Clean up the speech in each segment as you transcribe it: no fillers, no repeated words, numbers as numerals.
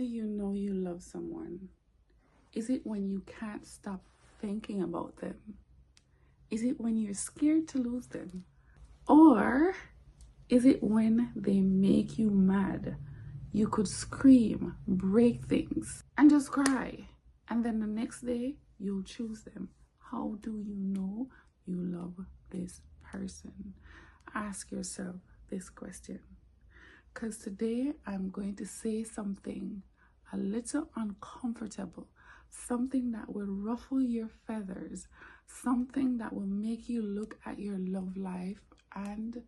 do you know you love someone? Is it when you can't stop thinking about them? Is it when you're scared to lose them? Or is it when they make you mad? You could scream, break things, and just cry. And then the next day, you'll choose them. How do you know you love this person? Ask yourself this question. Because today, I'm going to say something a little uncomfortable, something that will ruffle your feathers, something that will make you look at your love life and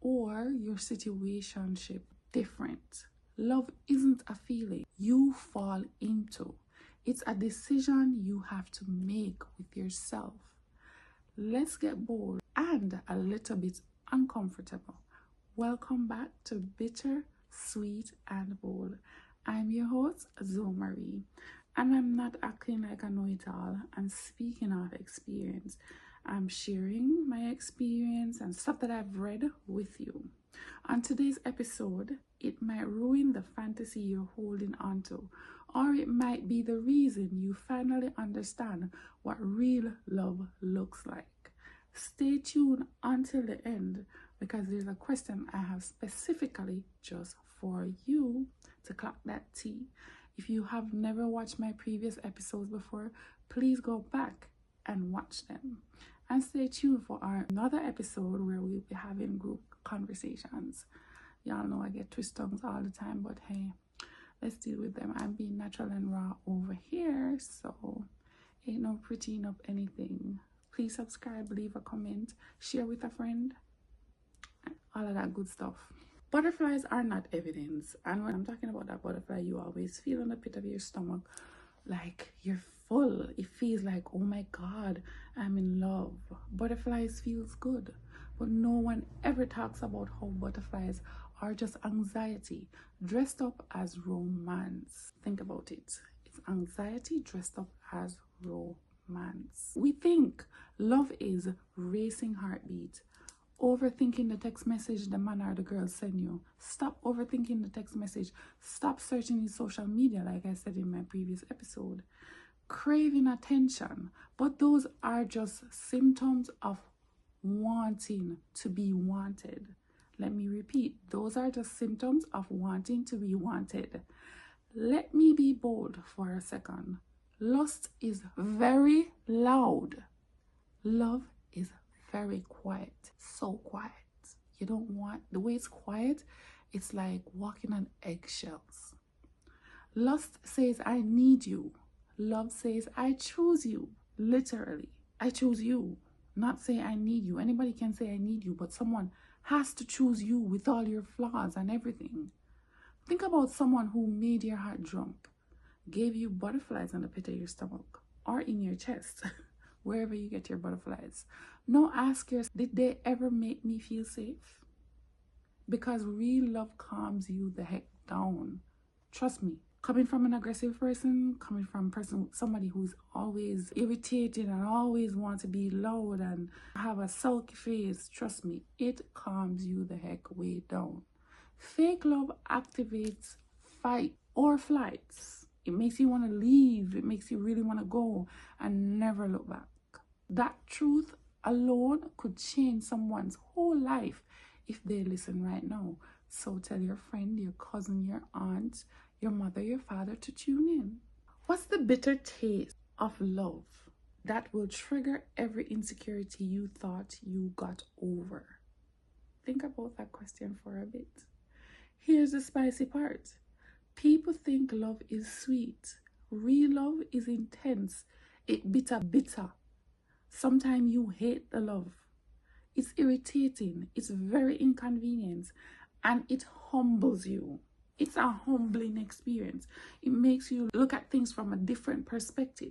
or your situationship different. Love isn't a feeling you fall into. It's a decision you have to make with yourself. Let's get bold and a little bit uncomfortable. Welcome back to Bitter, Sweet, and Bold. I'm your host, Zoe Marie, and I'm not acting like I know it all. I'm speaking of experience. I'm sharing my experience and stuff that I've read with you. On today's episode, it might ruin the fantasy you're holding on to, or it might be the reason you finally understand what real love looks like. Stay tuned until the end because there's a question I have specifically just for you to clock that T. If you have never watched my previous episodes before, please go back and watch them. And stay tuned for another episode where we'll be having group conversations. Y'all know I get twist tongues all the time, but hey, let's deal with them. I'm being natural and raw over here, so ain't no prettying up anything. Please subscribe, leave a comment, share with a friend, all of that good stuff. Butterflies are not evidence, and when I'm talking about that butterfly, you always feel in the pit of your stomach like you're full. It feels like, oh my God, I'm in love. Butterflies feels good, but no one ever talks about how butterflies are just anxiety dressed up as romance. Think about it. It's anxiety dressed up as romance. We think love is racing heartbeat, overthinking the text message the man or the girl send you. Stop overthinking the text message. Stop searching in social media, like I said in my previous episode. Craving attention, but those are just symptoms of wanting to be wanted. Let me repeat, those are just symptoms of wanting to be wanted. Let me be bold for a second. Lust is very loud. Love is very quiet. So quiet. You don't want, the way it's quiet, it's like walking on eggshells. Lust says, I need you. Love says, I choose you. Literally, I choose you. Not say I need you. Anybody can say I need you, but someone has to choose you with all your flaws and everything. Think about someone who made your heart drunk, gave you butterflies on the pit of your stomach or in your chest, wherever you get your butterflies. Now ask yourself, did they ever make me feel safe? Because real love calms you the heck down. Trust me. Coming from an aggressive person, coming from somebody who's always irritated and always wants to be loud and have a sulky face, trust me, it calms you the heck way down. Fake love activates fight or flights. It makes you want to leave. It makes you really want to go and never look back. That truth alone could change someone's whole life if they listen right now. So tell your friend, your cousin, your aunt, your mother, your father to tune in. What's the bitter taste of love that will trigger every insecurity you thought you got over? Think about that question for a bit. Here's the spicy part. People think love is sweet. Real love is intense. It bitter. Sometimes you hate the love. It's irritating. It's very inconvenient. And it humbles you. It's a humbling experience. It makes you look at things from a different perspective.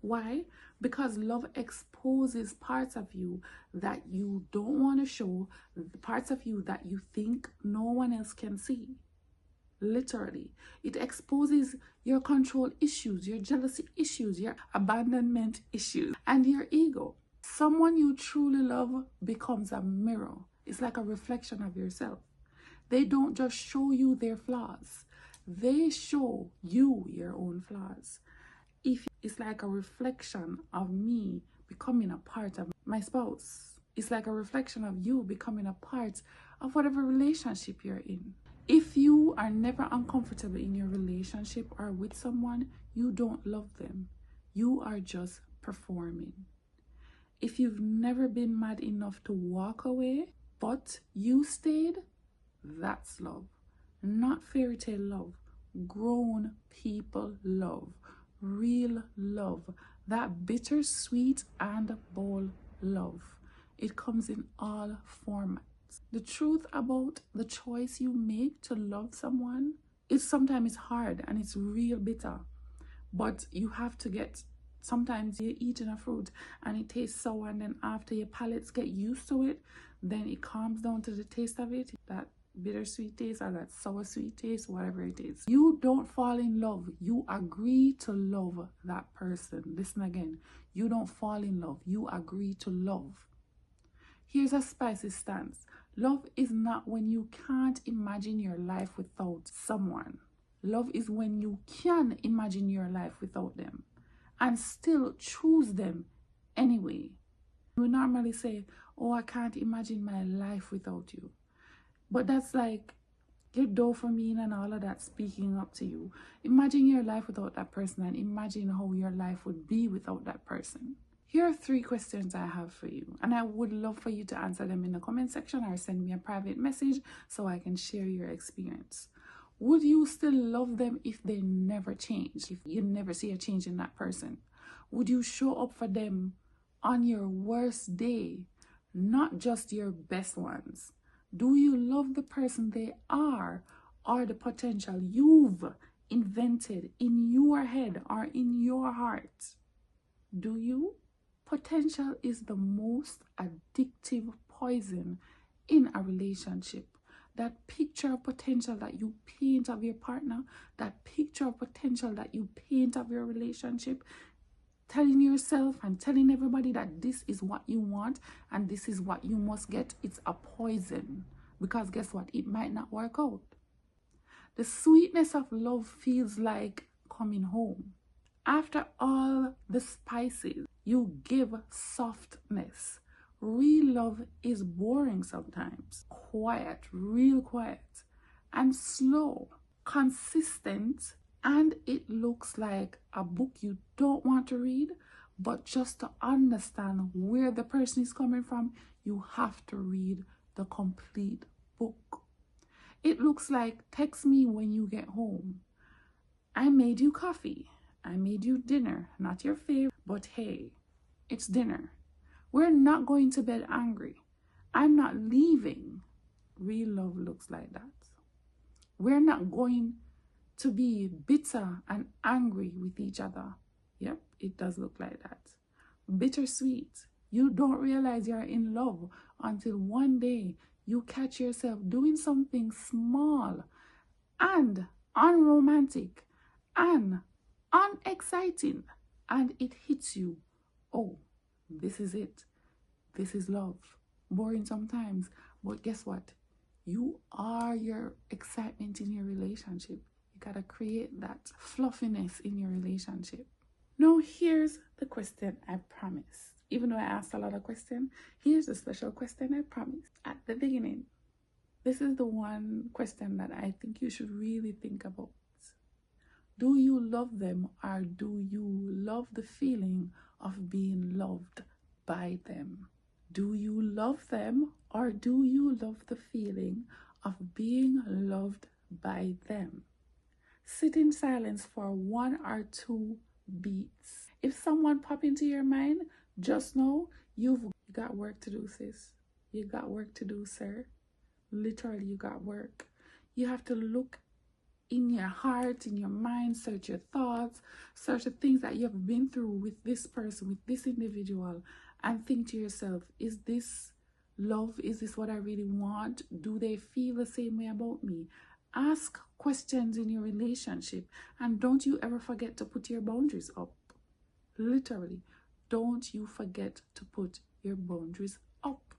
Why? Because love exposes parts of you that you don't want to show, parts of you that you think no one else can see. Literally. It exposes your control issues, your jealousy issues, your abandonment issues, and your ego. Someone you truly love becomes a mirror. It's like a reflection of yourself. They don't just show you their flaws. they show you your own flaws. If it's like a reflection of me becoming a part of my spouse, it's like a reflection of you becoming a part of whatever relationship you're in. If you are never uncomfortable in your relationship or with someone, you don't love them. You are just performing. If you've never been mad enough to walk away, but you stayed, that's love. Not fairy tale love. Grown people love. Real love. That bittersweet and bold love. It comes in all formats. The truth about the choice you make to love someone is sometimes hard and it's real bitter. But you have to get, sometimes you're eating a fruit and it tastes sour, and then after your palates get used to it, then it calms down to the taste of it, that bittersweet taste or that sour sweet taste, whatever it is. You don't fall in love. You agree to love that person. Listen again. You don't fall in love. You agree to love. Here's a spicy stance. Love is not when you can't imagine your life without someone. Love is when you can imagine your life without them and still choose them anyway. We normally say, oh, I can't imagine my life without you. But that's like your dopamine and all of that speaking up to you. Imagine your life without that person and imagine how your life would be without that person. Here are 3 questions I have for you, and I would love for you to answer them in the comment section or send me a private message so I can share your experience. Would you still love them if they never change, if you never see a change in that person? Would you show up for them on your worst day, not just your best ones? Do you love the person they are or the potential you've invented in your head or in your heart? Do you? Potential is the most addictive poison in a relationship. That picture of potential that you paint of your partner, that picture of potential that you paint of your relationship, telling yourself and telling everybody that this is what you want and this is what you must get, it's a poison. Because guess what? It might not work out. The sweetness of love feels like coming home. After all the spices, you give softness. Real love is boring sometimes. Quiet, real quiet, and slow, consistent, and it looks like a book you don't want to read, but just to understand where the person is coming from, you have to read the complete book. It looks like, text me when you get home. I made you coffee. I made you dinner. Not your favorite, but hey, it's dinner. We're not going to bed angry. I'm not leaving. Real love looks like that. We're not going to be bitter and angry with each other. Yep, it does look like that. Bittersweet. You don't realize you're in love until one day you catch yourself doing something small and unromantic and unexciting, and it hits you. Oh, this is it. This is love. Boring sometimes, but guess what? You are your excitement in your relationship. You gotta create that fluffiness in your relationship. Now, here's the question I promised. Even though I asked a lot of questions, here's the special question I promised at the beginning. This is the one question that I think you should really think about. Do you love them, or do you love the feeling of being loved by them? Do you love them, or do you love the feeling of being loved by them? Sit in silence for 1 or 2 beats. If someone pop into your mind, just know you've got work to do, sis. You got work to do, sir. Literally, you got work. You have to look in your heart, in your mind, search your thoughts, search the things that you have been through with this person, with this individual, and think to yourself, is this love? Is this what I really want? Do they feel the same way about me? Ask questions in your relationship, and don't you ever forget to put your boundaries up. Literally, don't you forget to put your boundaries up.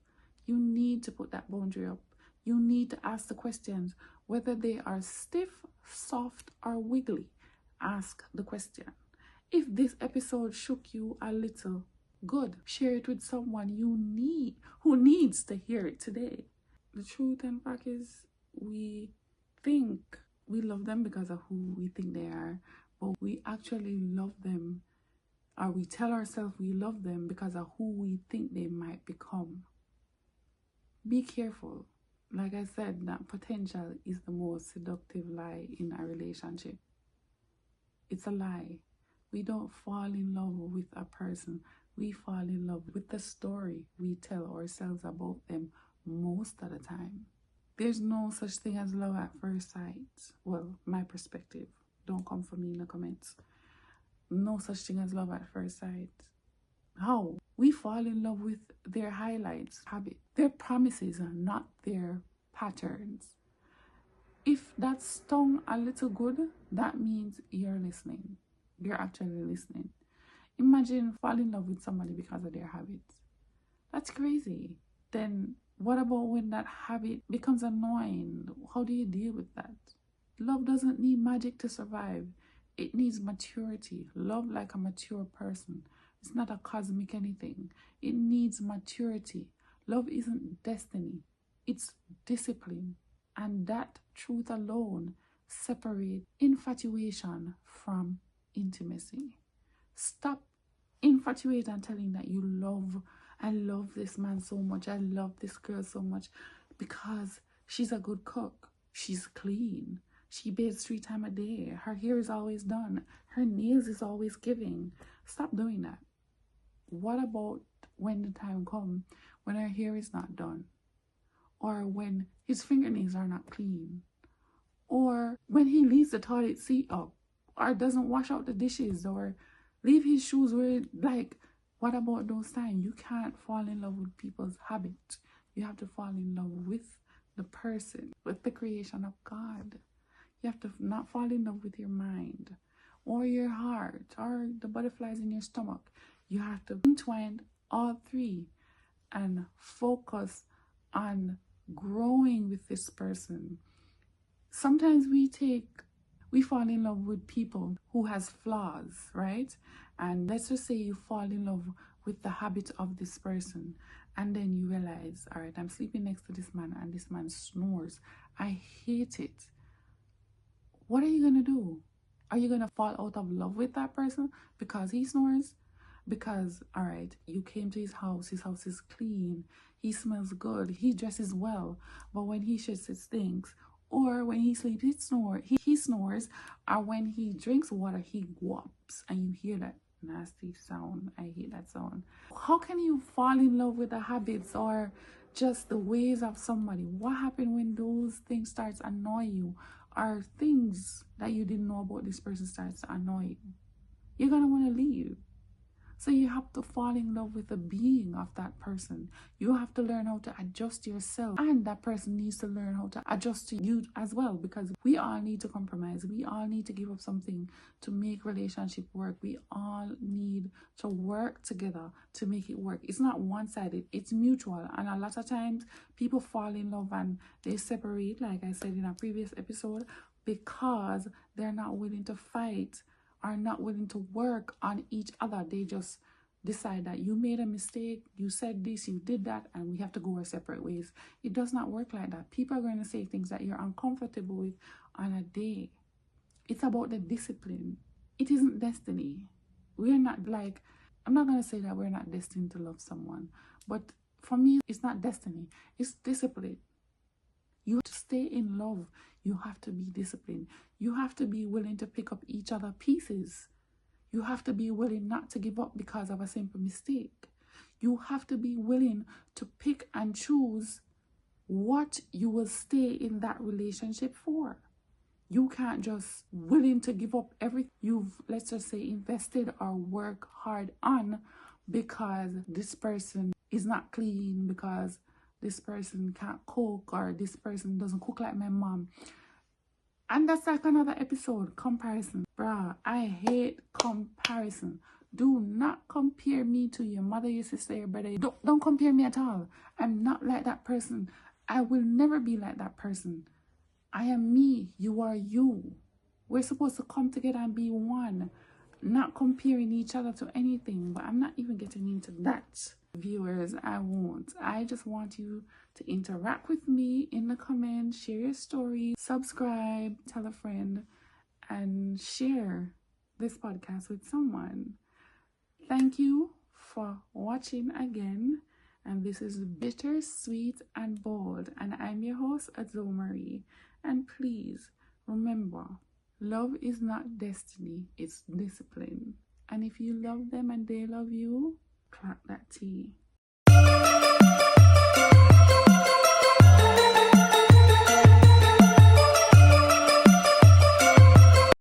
You need to put that boundary up. You need to ask the questions, whether they are stiff, soft, or wiggly. Ask the question. If this episode shook you a little, good. Share it with someone who needs to hear it today. The truth and fact is, we think we love them because of who we think they are, but we actually love them, or we tell ourselves we love them because of who we think they might become. Be careful. Like I said, that potential is the most seductive lie in a relationship. It's a lie. We don't fall in love with a person. We fall in love with the story we tell ourselves about them most of the time. There's no such thing as love at first sight. Well, my perspective. Don't come for me in the comments. No such thing as love at first sight. How? We fall in love with their highlights, habits, their promises, and not their patterns. If that stung a little good, that means you're listening. You're actually listening. Imagine falling in love with somebody because of their habits. That's crazy. Then what about when that habit becomes annoying? How do you deal with that? Love doesn't need magic to survive. It needs maturity. Love like a mature person. It's not a cosmic anything. It needs maturity. Love isn't destiny. It's discipline. And that truth alone separates infatuation from intimacy. Stop infatuating and telling that I love this man so much, I love this girl so much because she's a good cook, she's clean, she bathes 3 times a day, her hair is always done, her nails is always giving. Stop doing that. What about when the time comes when her hair is not done, or when his fingernails are not clean, or when he leaves the toilet seat up, or doesn't wash out the dishes, or leave his shoes where, like, what about those times? You can't fall in love with people's habits. You have to fall in love with the person, with the creation of God. You have to not fall in love with your mind or your heart or the butterflies in your stomach. You have to entwine all 3 and focus on growing with this person. Sometimes we fall in love with people who has flaws, right? And let's just say you fall in love with the habit of this person, and then you realize, all right, I'm sleeping next to this man and this man snores. I hate it. What are you gonna do? Are you gonna fall out of love with that person because he snores? Because, all right, you came to his house is clean, he smells good, he dresses well, but when he shits, it stinks. Or when he sleeps, he snores. Or when he drinks water, he whops. And you hear that nasty sound. I hate that sound. How can you fall in love with the habits or just the ways of somebody? What happens when those things start to annoy you? Or things that you didn't know about this person starts to annoy you? You're going to want to leave. So you have to fall in love with the being of that person. You have to learn how to adjust yourself, and that person needs to learn how to adjust to you as well, because we all need to compromise. We all need to give up something to make relationship work. We all need to work together to make it work. It's not one-sided, it's mutual. And a lot of times people fall in love and they separate, like I said in a previous episode, because they're not willing to fight, are not willing to work on each other. They just decide that you made a mistake, you said this, you did that, and we have to go our separate ways. It does not work like that. People are going to say things that you're uncomfortable with on a day. It's about the discipline. It isn't destiny. We're not like, I'm not going to say that we're not destined to love someone, but for me, it's not destiny. It's discipline. You have to stay in love. You have to be disciplined. You have to be willing to pick up each other pieces. You have to be willing not to give up because of a simple mistake. You have to be willing to pick and choose what you will stay in that relationship for. You can't just willing to give up everything you've, let's just say, invested or work hard on because this person is not clean, because this person can't cook, or this person doesn't cook like my mom. And that's like another episode, comparison. Bruh, I hate comparison. Do not compare me to your mother, your sister, your brother. Don't compare me at all. I'm not like that person. I will never be like that person. I am me, you are you. We're supposed to come together and be one, not comparing each other to anything, but I'm not even getting into that. Viewers, I won't. I just want you to interact with me in the comments, share your stories, subscribe, tell a friend, and share this podcast with someone. Thank you for watching again. And this is Bittersweet and Bold. And I'm your host, Ado Marie. And please remember, love is not destiny, it's discipline. And if you love them and they love you, clap that tea.